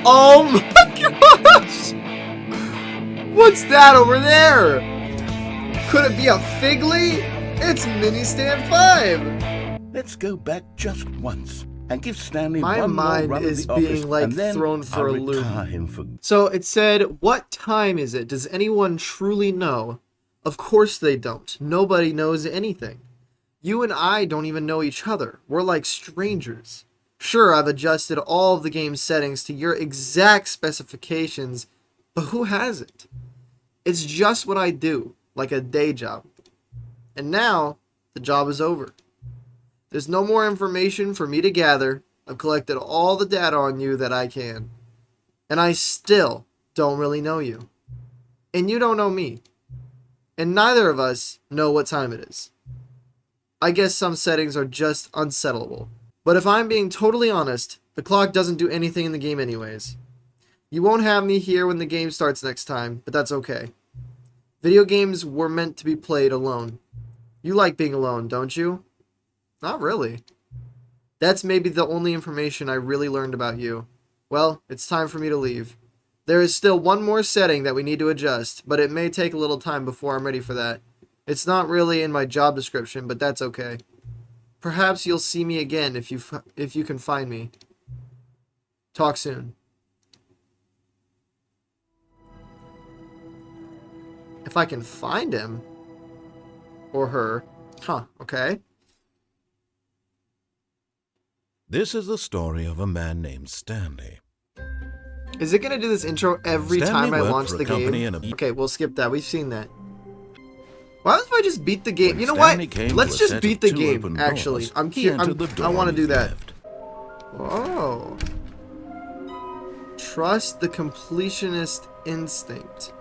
Oh my gosh! What's that over there? Could it be a Figley? It's Mini Stand 5! Let's go back just once and give Stanley My one more mind run is of the office, being like and then thrown for I'll a loop. retire him for... So it said, what time is it? Does anyone truly know? Of course they don't. Nobody knows anything. You and I don't even know each other. We're like strangers. Sure, I've adjusted all of the game's settings to your exact specifications, but who hasn't? It's just what I do, like a day job. And now, the job is over. There's no more information for me to gather. I've collected all the data on you that I can. And I still don't really know you. And you don't know me. And neither of us know what time it is. I guess some settings are just unsettleable. But if I'm being totally honest, the clock doesn't do anything in the game anyways. You won't have me here when the game starts next time, but that's okay. Video games were meant to be played alone. You like being alone, don't you? Not really. That's maybe the only information I really learned about you. Well, it's time for me to leave. There is still one more setting that we need to adjust, but it may take a little time before I'm ready for that. It's not really in my job description, but that's okay. Perhaps you'll see me again if you can find me. Talk soon. If I can find him. Or her. Huh, okay. This is the story of a man named Stanley. Is it gonna do this intro every Stanley time I worked launch for a the company game? in a- Okay, we'll skip that. We've seen that. Why if I just beat the game? When You know Stanley what? came Let's to a just set beat of the two game, open actually. doors, I'm he here. entered the I door want to and do that. left. Oh. Trust the completionist instinct.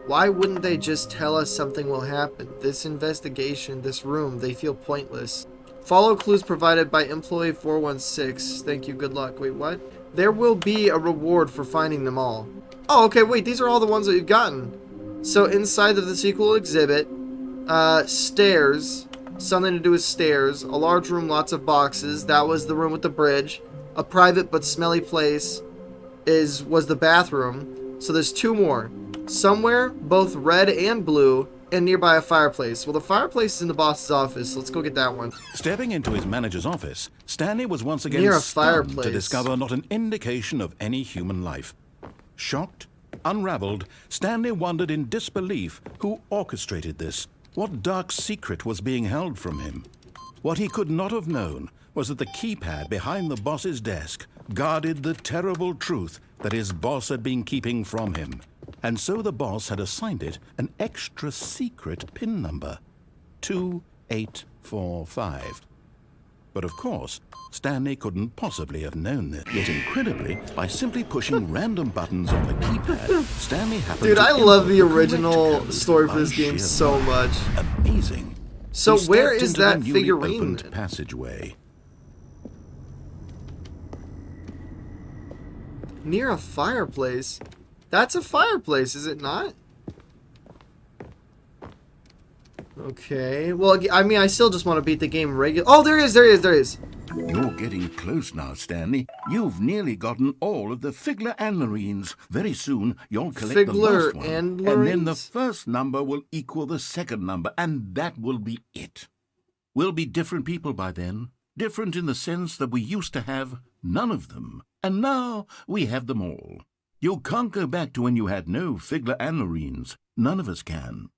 Why wouldn't they just tell us something will happen? This investigation, this room, they feel pointless. Follow clues provided by employee 416. Thank you, good luck. Wait, what? There will be a reward for finding them all. Oh, okay, wait, these are all the ones that you've gotten. So inside of the sequel exhibit, stairs, something to do with stairs, a large room, lots of boxes, that was the room with the bridge, a private but smelly place was the bathroom, so there's two more. Somewhere, both red and blue, and nearby a fireplace. Well, the fireplace is in the boss's office, so let's go get that one. Stepping into his manager's office, Stanley was once again Near a stunned fireplace. to discover not an indication of any human life. Shocked, unraveled, Stanley wondered in disbelief who orchestrated this. What dark secret was being held from him? What he could not have known was that the keypad behind the boss's desk guarded the terrible truth that his boss had been keeping from him. And so the boss had assigned it an extra secret PIN number, 2845. But of course, Stanley couldn't possibly have known this. Yet incredibly, by simply pushing random buttons on the keypad, Stanley happened Dude, to I love input the correct original codes story for by this game sheer so luck. much. Amazing. So He where stepped is into that the newly figurine opened then? passageway. Near a fireplace? That's a fireplace, is it not? Okay, well, I mean, I still just want to beat the game regular. Oh, there is. You're getting close now, Stanley. You've nearly gotten all of the Figler and Marines. Very soon, you'll collect the Figler last one. and And then the Marines? first number will equal the second number, and that will be it. We'll be different people by then. Different in the sense that we used to have none of them. And now we have them all. You can't go back to when you had no Figler and Marines. None of us can.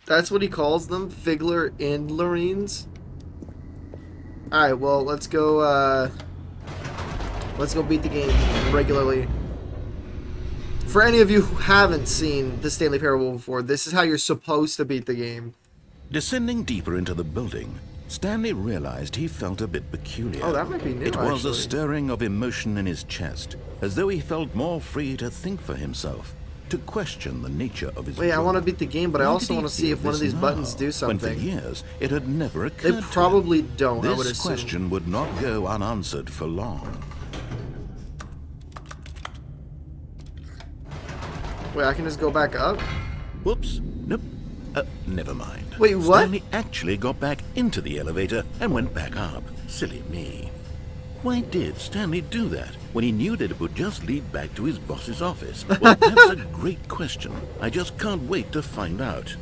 That's what he calls them? Figler and Marines? Alright, well, let's go beat the game regularly. For any of you who haven't seen the Stanley Parable before, this is how you're supposed to beat the game. Descending deeper into the building, Stanley realized he felt a bit peculiar. Oh, that might be new, It was actually. a stirring of emotion in his chest, as though he felt more free to think for himself, to question the nature of his Wait, I job. want to beat the game, but I Why also did he want to see feel if one of this these buttons now, do When something. for years it had never occurred They to probably him. don't, I would This assume. question would not go unanswered for long. Wait, I can just go back up? Whoops. Nope. Never mind. Wait, what? Stanley actually got back into the elevator and went back up. Silly me. Why did Stanley do that when he knew that it would just lead back to his boss's office? Well, that's a great question. I just can't wait to find out.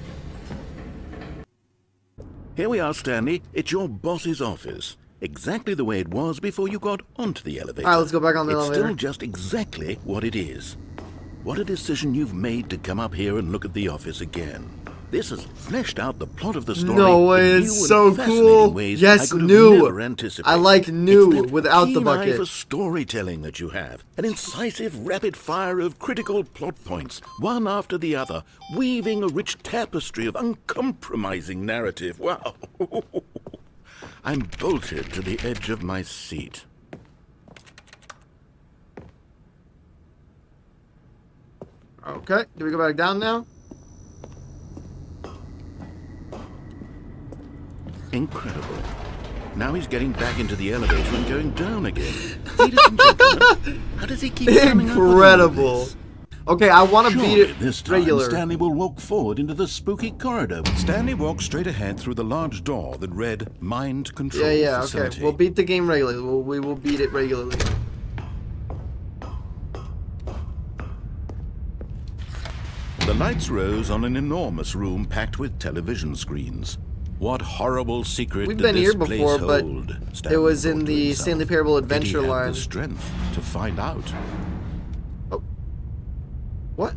Here we are, Stanley. It's your boss's office. Exactly the way it was before you got onto the elevator. All right, let's go back on the elevator. It's still just exactly what it is. What a decision you've made to come up here and look at the office again. This has fleshed out the plot of the story. No way, in it's new so and fascinating cool. ways Yes, I could have new. never anticipated. I like new It's that without the keen eye bucket. for storytelling that you have. An incisive rapid fire of critical plot points, one after the other, weaving a rich tapestry of uncompromising narrative. Wow. I'm bolted to the edge of my seat. Okay, do we go back down now? Incredible. Now he's getting back into the elevator and going down again. Ladies and gentlemen, how does he keep coming up with all Incredible. this? Okay, I want to beat Surely it this time regular. Stanley will walk forward into the spooky corridor. Stanley walked straight ahead through the large door that read Mind Control Yeah, Facility. okay. We'll beat the game regularly. We will beat it regularly. The lights rose on an enormous room packed with television screens. What horrible secret We've did been this here place before, but hold? it Stanley was thought in to the himself. Stanley Parable Did he Adventure have line. the strength to find out? Oh. What?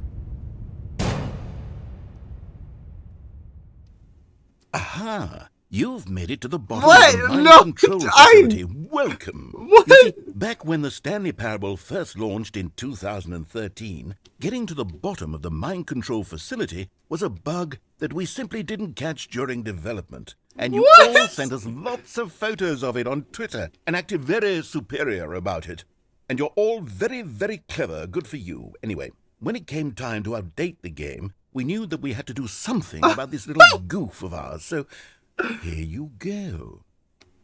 Aha! You've made it to the bottom What? of the mind No, control I- facility. Welcome. What? You see, back when the Stanley Parable first launched in 2013, getting to the bottom of the mind control facility was a bug that we simply didn't catch during development. And you What? all sent us lots of photos of it on Twitter and acted very superior about it. And you're all very, very clever. Good for you. Anyway, when it came time to update the game, we knew that we had to do something about this little goof of ours. So here you go.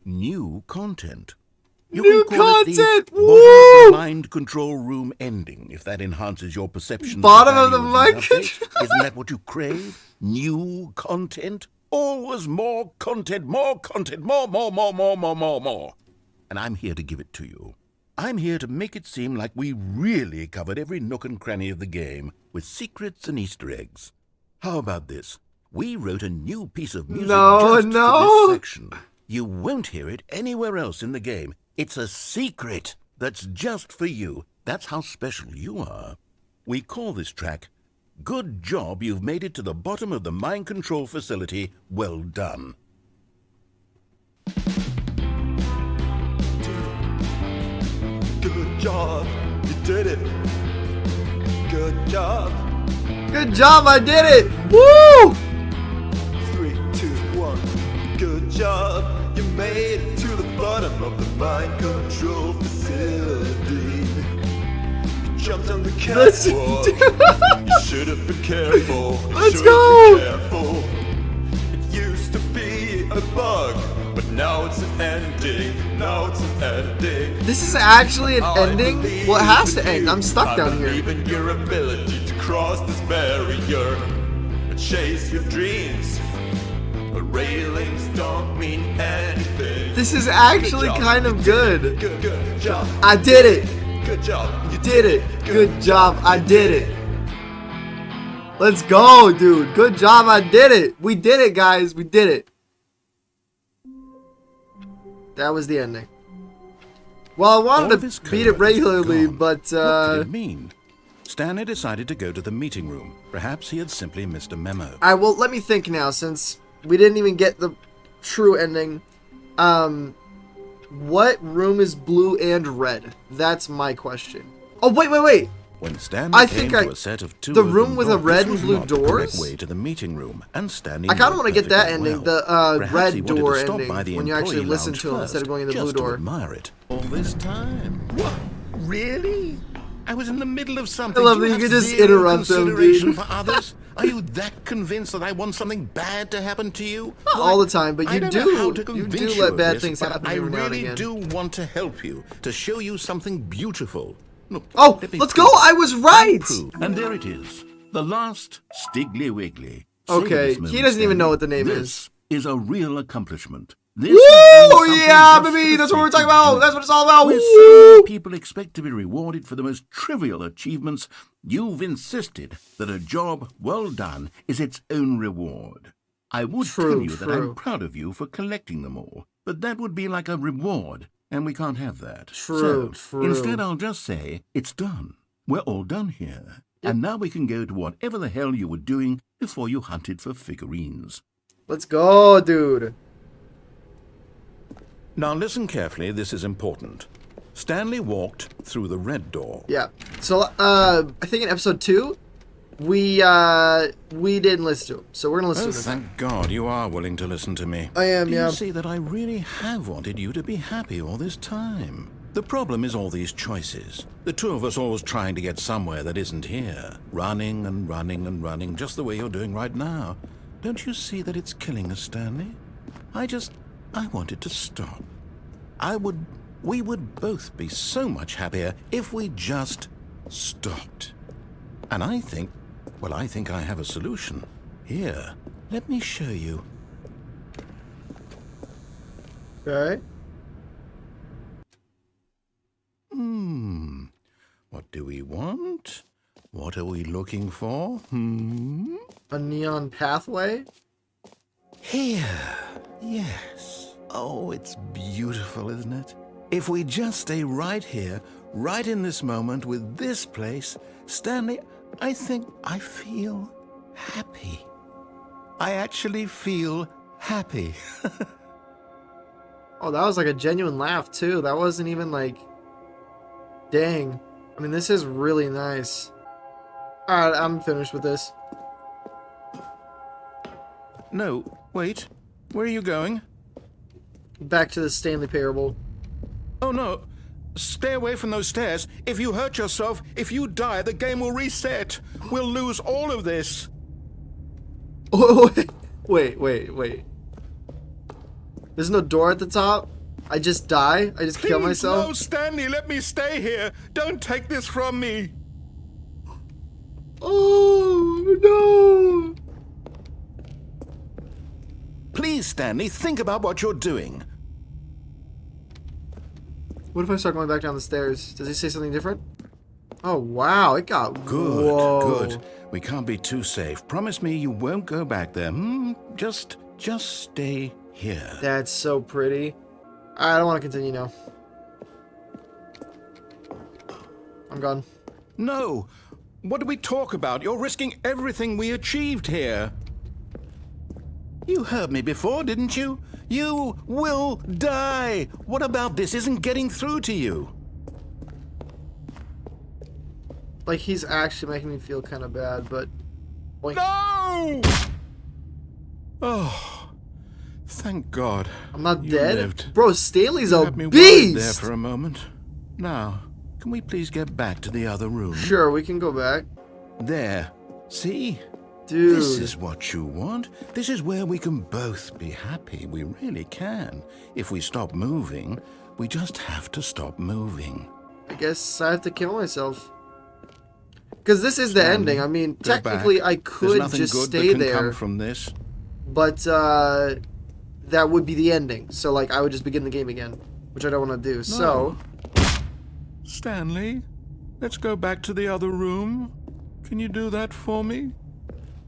New content. You New can call content! it the bottom Woo! of the mind control room ending, if that enhances your perception. Bottom of value the these mind updates. Isn't that what you crave? New content? Always more content, more content, more. And I'm here to give it to you. I'm here to make it seem like we really covered every nook and cranny of the game with secrets and Easter eggs. How about this? We wrote a new piece of music just for this section. You won't hear it anywhere else in the game. It's a secret that's just for you. That's how special you are. We call this track, Good Job You've Made It to the Bottom of the Mind Control Facility. Well done. Good job, you did it. Good job. Good job, I did it! Woo! 3, 2, 1. Good job, you made it to the bottom of the mind control facility. You jumped on the Let's- catwalk. You should have been careful. You Let's should go. have been careful. It used to be a bug, but now it's an ending. Now it's an ending. This is actually an I ending? believe Well, it has to in end. you. I'm stuck down I here. believe in your ability to cross this barrier and chase your dreams. But railings don't mean anything. This is actually Good job. kind of good. Good job. I did it! Good job. You Did it! Good job, I did it! Let's go, dude! Good job, I did it! We did it, guys! We did it! That was the ending. Well, I All wanted this to beat it code is regularly, gone. but, What did it mean? Stanley decided to go to the meeting room. Perhaps he had simply missed a memo. Alright, well, let me think now, since we didn't even get the true ending. What room is blue and red? That's my question. Oh, wait! When Stanley I came think to a set of two the open room with a doors, red this and was blue not the correct doors? way to the meeting room, and Stanley I kind of knew want to get that perfectly ending, well. the Perhaps red he wanted door to stop ending, by the when you actually employee listen lounge to it instead of first, going in the just blue to door. admire it. All this time. What? Really? I was in the middle of something. I love Do that you have could just zero interrupt them, consideration dude. for others? Are you that convinced that I want something bad to happen to you? Not all the time, but I you don't do. know how to You convince do let of bad this, things but happen I every now and really again. do want to help you, to show you something beautiful. Look, Oh, let me let's prove go! it. I was right! Prove. And there it is. The last Stiggly Wiggly. Okay, Savor this he moment, doesn't even know Stanley. what the name This is a real accomplishment. This has been Woo! something Yeah, just for baby! the That's what we're sake talking of about! doing. That's what it's all about! Where so Woo! many people expect to be rewarded for the most trivial achievements, you've insisted that a job well done is its own reward. I would tell you that I'm proud of you for collecting them all, but that would be like a reward, and we can't have that. True. Instead, I'll just say, it's done. We're all done here. And now we can go to whatever the hell you were doing before you hunted for figurines. Let's go, dude. Now listen carefully, this is important. Stanley walked through the red door. Yeah. So, I think in episode 2, we didn't listen to him. So we're gonna listen Oh, to him. thank God you are willing to listen to me. I am, Do yeah. you see that I really have wanted you to be happy all this time? The problem is all these choices. The two of us always trying to get somewhere that isn't here. Running and running and running, just the way you're doing right now. Don't you see that it's killing us, Stanley? I wanted to stop. We would both be so much happier if we just stopped. And I think I have a solution. Here, let me show you. Okay. What do we want? What are we looking for? A neon pathway? Here. Yes. Oh, it's beautiful, isn't it? If we just stay right here, right in this moment with this place, Stanley, I think I feel happy. I actually feel happy. Oh, that was like a genuine laugh, too. That wasn't even like... Dang. I mean, this is really nice. Alright, I'm finished with this. No, wait. Where are you going? Back to the Stanley Parable. Oh, no. Stay away from those stairs. If you hurt yourself, if you die, the game will reset. We'll lose all of this. Oh, wait. There's no door at the top? I just die? I just kill Please, myself? No, Stanley, let me stay here. Don't take this from me. Oh, no! Please, Stanley, think about what you're doing. What if I start going back down the stairs? Does he say something different? Oh, wow, it got... Good, Whoa. good. We can't be too safe. Promise me you won't go back there. Just stay here. That's so pretty. I don't want to continue now. I'm gone. No. What did we talk about? You're risking everything we achieved here. You heard me before, didn't you? You will die. What about this isn't getting through to you? Like, he's actually making me feel kind of bad, but... Boink. No! Oh, thank God. I'm not You dead? lived. Bro, Stanley's a Had me worried there beast! for a moment. Now, can we please get back to the other room? Sure, we can go back. There. See? Dude. This is what you want. This is where we can both be happy. We really can. If we stop moving, we just have to stop moving. I guess I have to kill myself. Because this is the Stanley, ending. I mean, go technically back. I There's could nothing just good stay that can there. come from this. But, that would be the ending. So, like, I would just begin the game again. Which I don't want to do. So... Stanley, let's go back to the other room. Can you do that for me?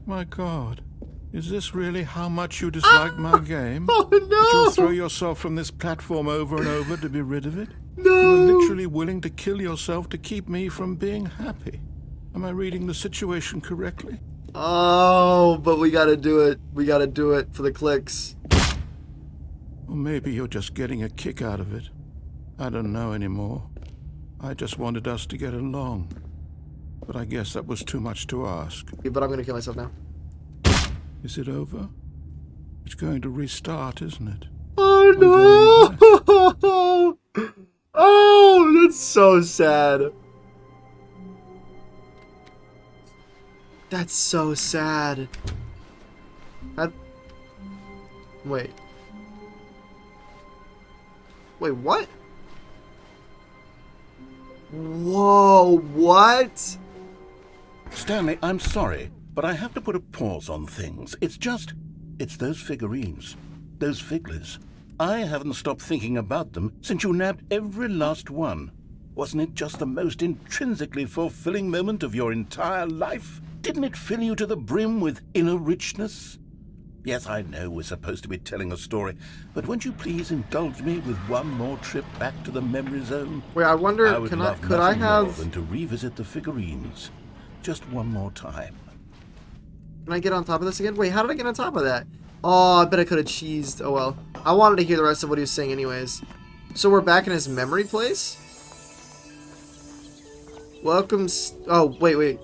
My God, is this really how much you dislike my game? Oh, That you'll no! throw yourself from this platform over and over to be rid of it? No! You're literally willing to kill yourself to keep me from being happy. Am I reading the situation correctly? Oh, but we gotta do it. We gotta do it for the clicks. Or maybe you're just getting a kick out of it. I don't know anymore. I just wanted us to get along. But I guess that was too much to ask. Yeah, but I'm gonna kill myself now. Is it over? It's going to restart, isn't it? Oh no! Oh, that's so sad. That's so sad. Wait. Wait, what? Whoa, what? Stanley, I'm sorry, but I have to put a pause on things. It's those figurines, those figglers. I haven't stopped thinking about them since you nabbed every last one. Wasn't it just the most intrinsically fulfilling moment of your entire life? Didn't it fill you to the brim with inner richness? Yes, I know we're supposed to be telling a story, but won't you please indulge me with one more trip back to the memory zone? Wait, I wonder, I would could love I nothing more have... than to revisit the figurines. Just one more time. Can I get on top of this again? Wait, how did I get on top of that? Oh, I bet I could have cheesed. Oh, well. I wanted to hear the rest of what he was saying anyways. So we're back in his memory place? Welcome... Oh, wait.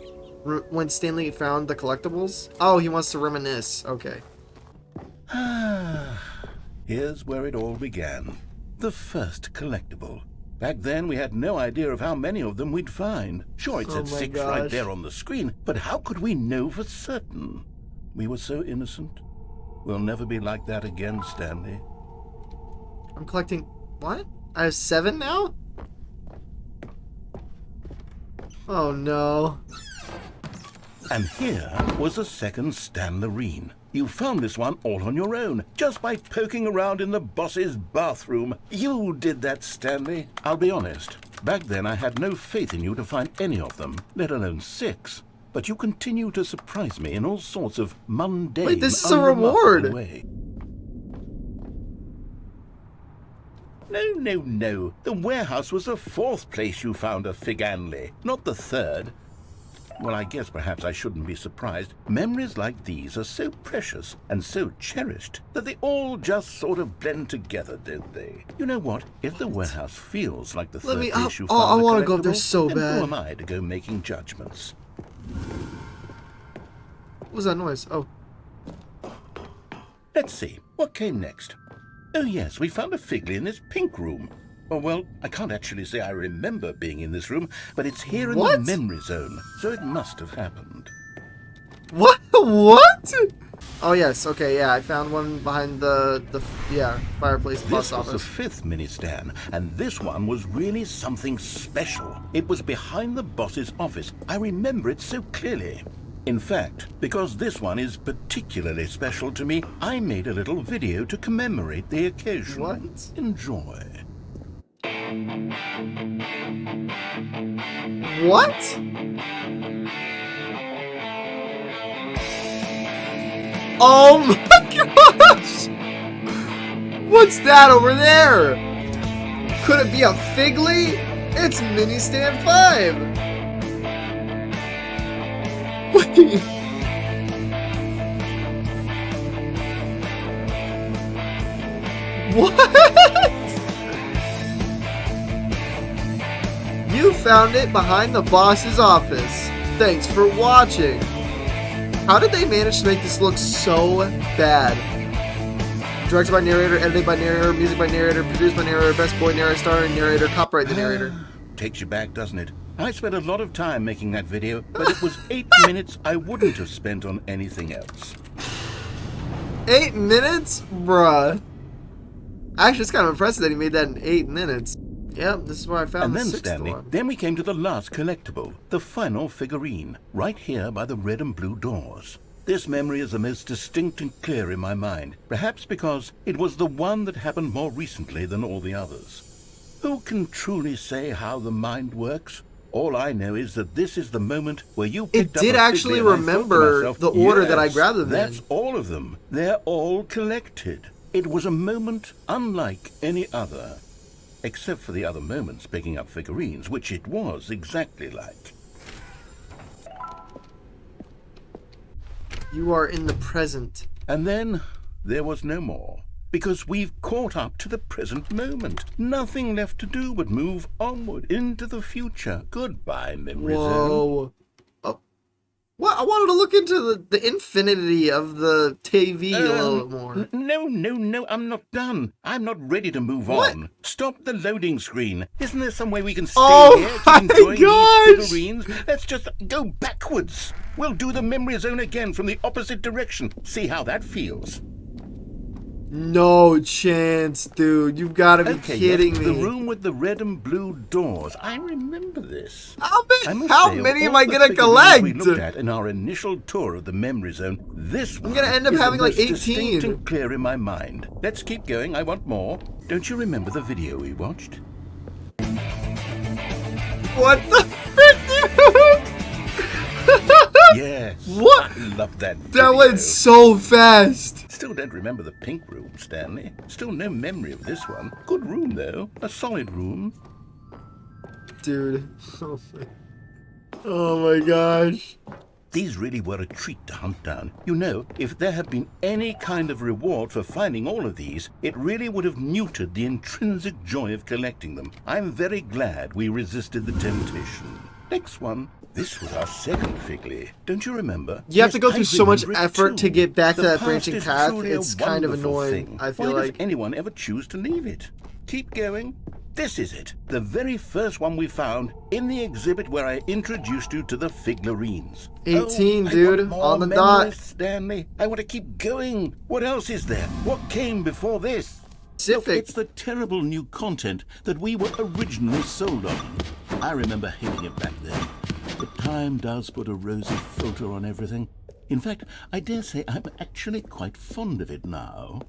When Stanley found the collectibles? Oh, he wants to reminisce. Okay. Here's where it all began. The first collectible. Back then, we had no idea of how many of them we'd find. Sure, it said 6 right there on the screen, but how could we know for certain? We were so innocent. We'll never be like that again, Stanley. I'm collecting... What? I have 7 now? Oh, no. And here was a second Stanlerine. You found this one all on your own, just by poking around in the boss's bathroom. You did that, Stanley. I'll be honest. Back then, I had no faith in you to find any of them, let alone 6. But you continue to surprise me in all sorts of mundane, wait, this is a reward. Way. No. The warehouse was the 4th place you found a Figanley, not the 3rd. Well, I guess perhaps I shouldn't be surprised. Memories like these are so precious and so cherished that they all just sort of blend together, don't they? You know what? If the warehouse feels like the 3rd place you found I want to go up there collectible, so then bad. who am I to go making judgments? What was that noise? Oh. Let's see. What came next? Oh, yes, we found a Figley in this pink room. Oh, well, I can't actually say I remember being in this room, but it's here in the memory zone, so it must have happened. What? Oh, yes. Okay, yeah, I found one behind the fireplace bus office. This was the 5th mini stand, and this one was really something special. It was behind the boss's office. I remember it so clearly. In fact, because this one is particularly special to me, I made a little video to commemorate the occasion. What? Enjoy. What? Oh my gosh! What's that over there? Could it be a Figley? It's Mini Stand 5! Wait. What? You found it behind the boss's office. Thanks for watching. How did they manage to make this look so bad? Directed by narrator, edited by narrator, music by narrator, produced by narrator, best boy narrator, starring narrator, copyright the narrator. Takes you back, doesn't it? I spent a lot of time making that video, but it was 8 minutes I wouldn't have spent on anything else. 8 minutes? Bruh. Actually, it's kind of impressive that he made that in 8 minutes. Yep, this is where I found and the then, 6th Stanley, one. then we came to the last collectible, the final figurine, right here by the red and blue doors. This memory is the most distinct and clear in my mind, perhaps because it was the one that happened more recently than all the others. Who can truly say how the mind works? All I know is that this is the moment where you picked up a It did actually Figley and I thought to remember myself, the order that I yes, grabbed them in. That's all of them. They're all collected. It was a moment unlike any other. Except for the other moments picking up figurines, which it was exactly like. You are in the present. And then there was no more. Because we've caught up to the present moment. Nothing left to do but move onward into the future. Goodbye, memory zone. Whoa. Oh. What? I wanted to look into the infinity of the TV a little bit more. No, I'm not done. I'm not ready to move on. Stop the loading screen. Isn't there some way we can stay here to enjoy these figurines? Let's just go backwards. We'll do the memory zone again from the opposite direction. See how that feels. No chance, dude. You've got to be Okay, kidding yes, me. the room with the red and blue doors. I remember this. How I must how say, of many am all I the gonna figurines collect? we looked at in our initial tour of the memory zone, this one gonna end up is the having, like, most 18. distinct and clear in my mind. Let's keep going. I want more. Don't you remember the video we watched? What the frick, dude? Yes. What? I love that video. That went so fast. Still don't remember the pink room, Stanley. Still no memory of this one. Good room, though. A solid room. Dude. Oh my gosh. These really were a treat to hunt down. You know, if there had been any kind of reward for finding all of these, it really would have neutered the intrinsic joy of collecting them. I'm very glad we resisted the temptation. Next one. This was our second Figley. Don't you remember? You have to go I through so much remember it effort too. to get back to The that past branching is path. truly a It's kind of wonderful annoying, thing. I feel Why like. does anyone ever choose to leave it? Keep going. This is it. The very first one we found in the exhibit where I introduced you to the figlarines. 18, I dude, want more on the memories, dot. Stanley. I want to keep going. What else is there? What came before this? Pacific. It's the terrible new content that we were originally sold on. I remember hating it back then. But time does put a rosy filter on everything. In fact, I dare say I'm actually quite fond of it now.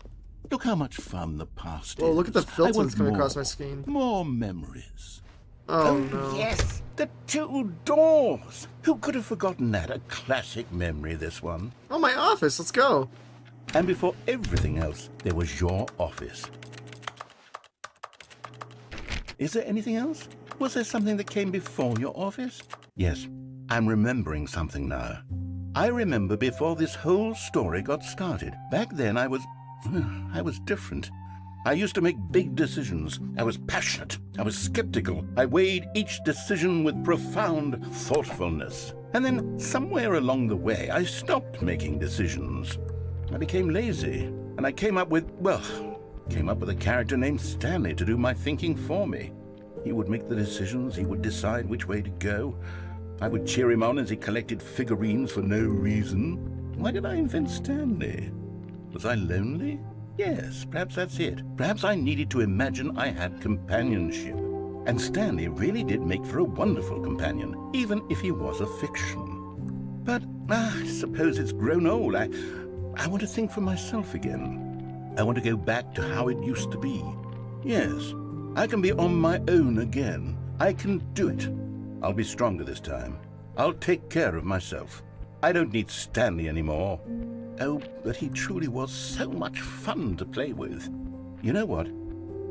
Look how much fun the past Well, is. look at the I filter want that's coming more, across my screen. More memories. Oh no. Yes, the two doors. Who could have forgotten that? A classic memory, this one. Oh, my office. Let's go. And before everything else, there was your office. Is there anything else? Was there something that came before your office? Yes, I'm remembering something now. I remember before this whole story got started. Back then I was different. I used to make big decisions. I was passionate. I was skeptical. I weighed each decision with profound thoughtfulness. And then somewhere along the way, I stopped making decisions. I became lazy, and I came up with a character named Stanley to do my thinking for me. He would make the decisions, he would decide which way to go. I would cheer him on as he collected figurines for no reason. Why did I invent Stanley? Was I lonely? Yes, perhaps that's it. Perhaps I needed to imagine I had companionship. And Stanley really did make for a wonderful companion, even if he was a fiction. But I suppose it's grown old. I want to think for myself again. I want to go back to how it used to be. Yes, I can be on my own again. I can do it. I'll be stronger this time. I'll take care of myself. I don't need Stanley anymore. Oh, but he truly was so much fun to play with. You know what?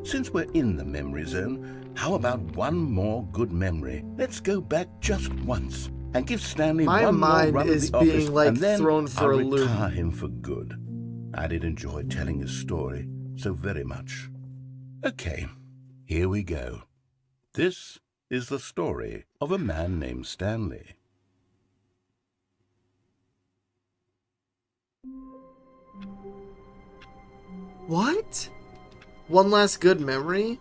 Since we're in the memory zone, how about one more good memory? Let's go back just once and give Stanley My one more mind run is of the office, being, like, and then thrown for I'll a loop. retire him for good. I did enjoy telling his story so very much. Okay, here we go. This is the story of a man named Stanley. What? One last good memory?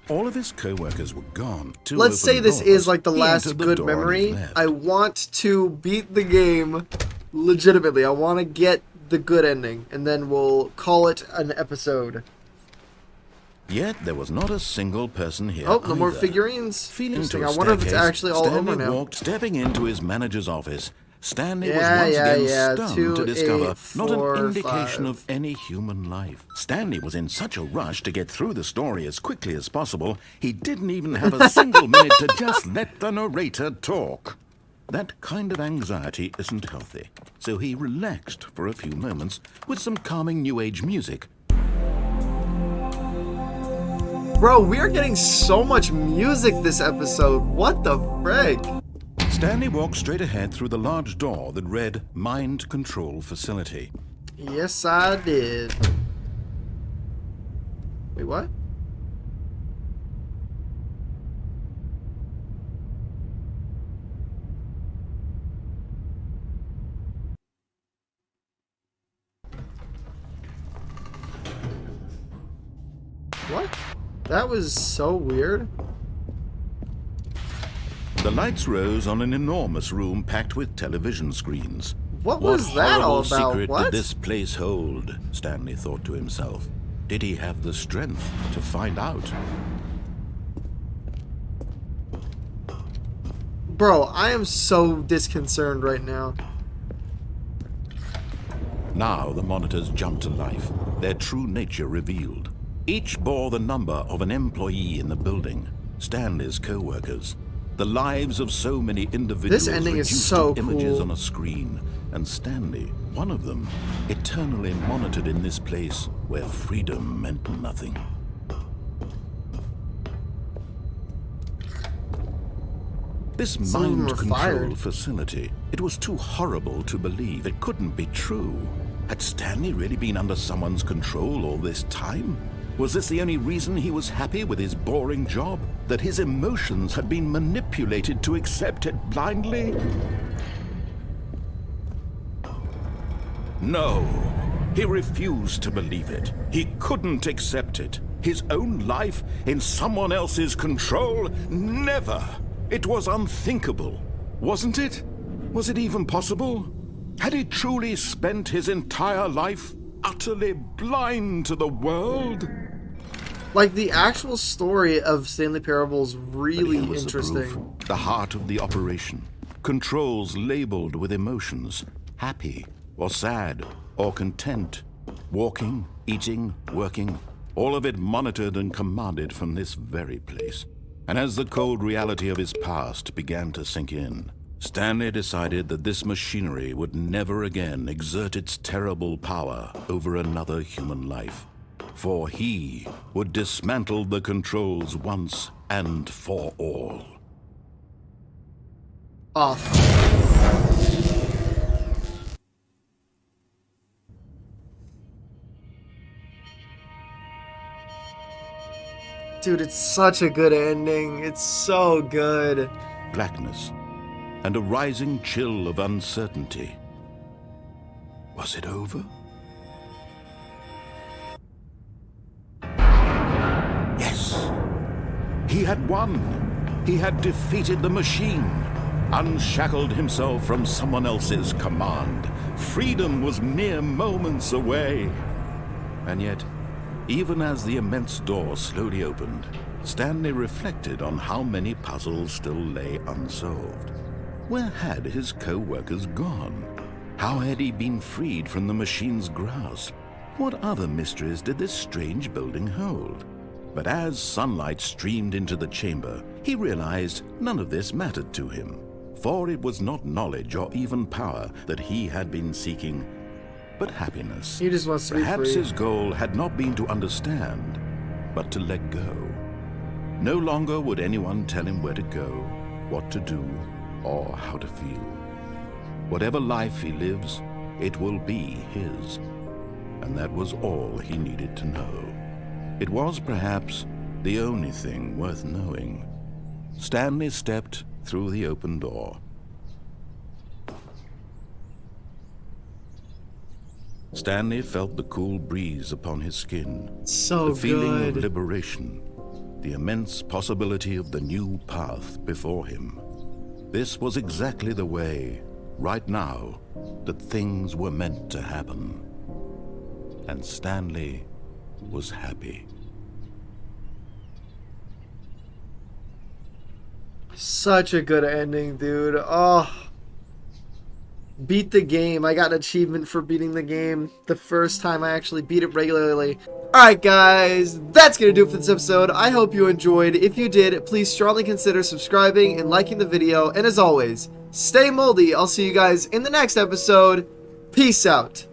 All of his co-workers were gone. Two Let's open say this doors. is like the He last entered the good door on his memory. left. I want to beat the game legitimately. I want to get the good ending, and then we'll call it an episode. Yet there was not a single person here. Oh, no more either. figurines. Feeling Interesting. to a I wonder if it's staircase, actually all Stanley over now. walked, stepping into his manager's office. Stanley was Yeah, once yeah, again yeah. stunned 2, to discover 8, not 4, an indication 5. of any human life. Stanley was in such a rush to get through the story as quickly as possible, he didn't even have a single minute to just let the narrator talk. That kind of anxiety isn't healthy, so he relaxed for a few moments with some calming New Age music. Bro, we are getting so much music this episode. What the frick? Stanley walked straight ahead through the large door that read Mind Control Facility. Yes, I did. Wait, what? What? That was so weird. The lights rose on an enormous room packed with television screens. What was that all horrible about? secret What? did this place hold? Stanley thought to himself. Did he have the strength to find out? Bro, I am so disconcerted right now. Now the monitors jumped to life, their true nature revealed. Each bore the number of an employee in the building, Stanley's co-workers. The lives of so many individuals This ending is reduced so to images cool. on a screen, and Stanley, one of them, eternally monitored in this place where freedom meant nothing. This Some of them mind were control fired. facility, it was too horrible to believe. It couldn't be true. Had Stanley really been under someone's control all this time? Was this the only reason he was happy with his boring job? That his emotions had been manipulated to accept it blindly? No, he refused to believe it. He couldn't accept it. His own life in someone else's control? Never! It was unthinkable, wasn't it? Was it even possible? Had he truly spent his entire life utterly blind to the world? Like, the actual story of Stanley Parable is But really here was the proof, interesting. the heart of the operation. Controls labeled with emotions. Happy, or sad, or content. Walking, eating, working. All of it monitored and commanded from this very place. And as the cold reality of his past began to sink in, Stanley decided that this machinery would never again exert its terrible power over another human life. For he would dismantle the controls once and for all. Off. Dude, it's such a good ending. It's so good. Blackness and a rising chill of uncertainty. Was it over? Yes! He had won! He had defeated the machine, unshackled himself from someone else's command. Freedom was mere moments away. And yet, even as the immense door slowly opened, Stanley reflected on how many puzzles still lay unsolved. Where had his co-workers gone? How had he been freed from the machine's grasp? What other mysteries did this strange building hold? But as sunlight streamed into the chamber, he realized none of this mattered to him, for it was not knowledge or even power that he had been seeking, but happiness. He just wants to be Perhaps free. his goal had not been to understand, but to let go. No longer would anyone tell him where to go, what to do, or how to feel. Whatever life he lives, it will be his. And that was all he needed to know. It was perhaps the only thing worth knowing. Stanley stepped through the open door. Stanley felt the cool breeze upon his skin, So the feeling of good. liberation, the immense possibility of the new path before him. This was exactly the way, right now, that things were meant to happen. And Stanley was happy. Such a good ending, dude. Oh. Beat the game. I got an achievement for beating the game the first time I actually beat it regularly. Alright guys, that's going to do it for this episode. I hope you enjoyed. If you did, please strongly consider subscribing and liking the video. And as always, stay moldy. I'll see you guys in the next episode. Peace out.